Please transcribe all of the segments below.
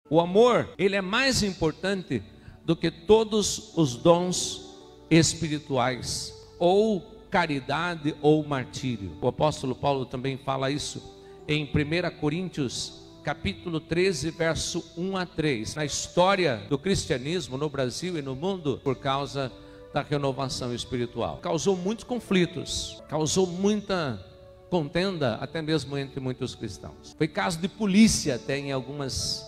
O amor, ele é mais importante do que todos os dons espirituais, ou caridade ou martírio. O apóstolo Paulo também fala isso em 1 Coríntios, capítulo 13, verso 1 a 3. Na história do cristianismo no Brasil e no mundo, por causa da renovação espiritual, causou muitos conflitos, causou muita contenda, até mesmo entre muitos cristãos. Foi caso de polícia até em algumas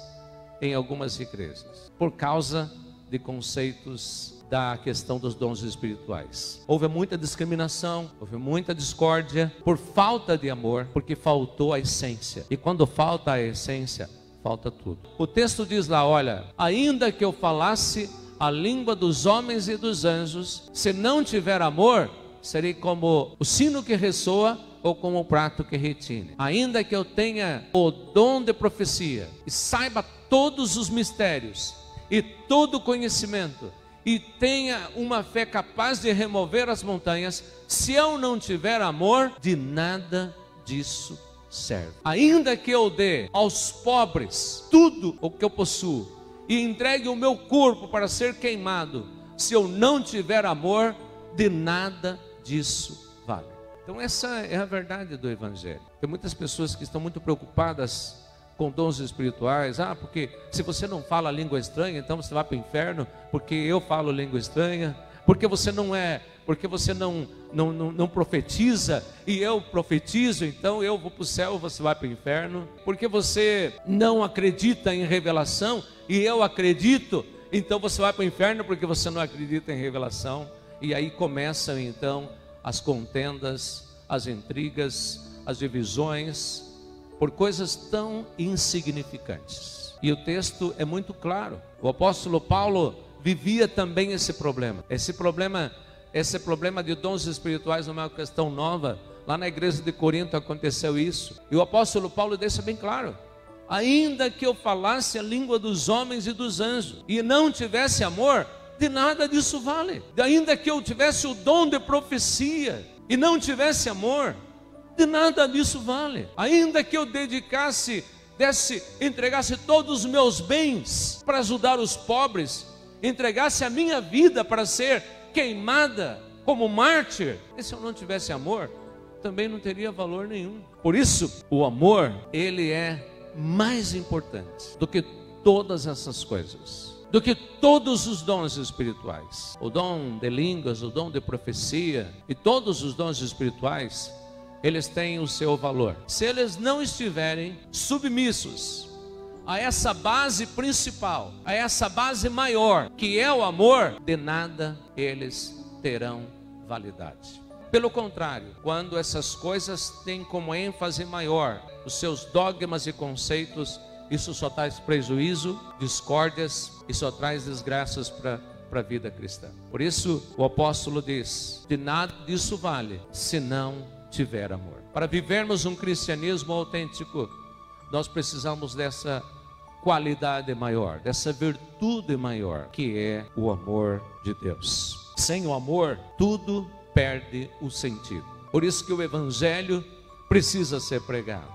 igrejas, por causa de conceitos da questão dos dons espirituais. Houve muita discriminação, houve muita discórdia, por falta de amor, porque faltou a essência. E quando falta a essência, falta tudo. O texto diz lá, olha, ainda que eu falasse a língua dos homens e dos anjos, se não tiver amor, serei como o sino que ressoa ou como o prato que retine. Ainda que eu tenha o dom de profecia e saiba todos os mistérios e todo o conhecimento e tenha uma fé capaz de remover as montanhas, se eu não tiver amor, de nada disso serve. Ainda que eu dê aos pobres tudo o que eu possuo e entregue o meu corpo para ser queimado, se eu não tiver amor, de nada disso vale. Então essa é a verdade do Evangelho. Tem muitas pessoas que estão muito preocupadas com dons espirituais. Porque se você não fala língua estranha, então você vai para o inferno, porque eu falo língua estranha, porque você não profetiza e eu profetizo, então eu vou para o céu, você vai para o inferno, porque você não acredita em revelação e eu acredito, então você vai para o inferno porque você não acredita em revelação. E aí começam então as contendas, as intrigas, as divisões, por coisas tão insignificantes. E o texto é muito claro. O apóstolo Paulo vivia também esse problema. Esse problema de dons espirituais não é uma questão nova. Lá na igreja de Corinto aconteceu isso. E o apóstolo Paulo deixa bem claro: ainda que eu falasse a língua dos homens e dos anjos e não tivesse amor, de nada disso vale. Ainda que eu tivesse o dom de profecia e não tivesse amor, de nada disso vale. Ainda que eu entregasse todos os meus bens para ajudar os pobres, entregasse a minha vida para ser queimada como mártir, e se eu não tivesse amor, também não teria valor nenhum. Por isso, o amor, ele é mais importante do que todas essas coisas, do que todos os dons espirituais. O dom de línguas, o dom de profecia e todos os dons espirituais, eles têm o seu valor. Se eles não estiverem submissos a essa base principal, a essa base maior, que é o amor, de nada eles terão validade. Pelo contrário, quando essas coisas têm como ênfase maior os seus dogmas e conceitos, isso só traz prejuízo, discórdias e só traz desgraças para a vida cristã. Por isso o apóstolo diz: de nada disso vale se não tiver amor. Para vivermos um cristianismo autêntico, nós precisamos dessa qualidade maior, dessa virtude maior, que é o amor de Deus. Sem o amor, tudo perde o sentido. Por isso que o Evangelho precisa ser pregado,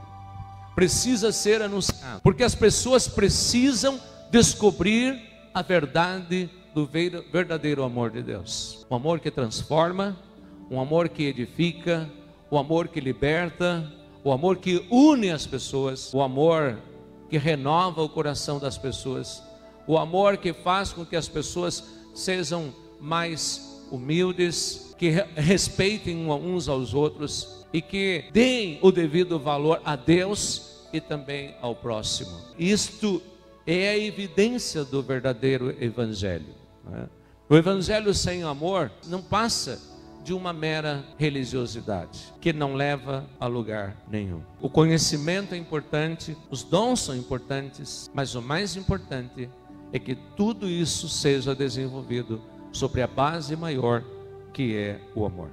precisa ser anunciado, porque as pessoas precisam descobrir a verdade do verdadeiro amor de Deus. Um amor que transforma, um amor que edifica, o amor que liberta, o amor que une as pessoas, o amor que renova o coração das pessoas, o amor que faz com que as pessoas sejam mais humildes, que respeitem uns aos outros e que deem o devido valor a Deus e também ao próximo. Isto é a evidência do verdadeiro Evangelho, né? O Evangelho sem amor não passa de uma mera religiosidade, que não leva a lugar nenhum. O conhecimento é importante, os dons são importantes, mas o mais importante é que tudo isso seja desenvolvido sobre a base maior, que é o amor.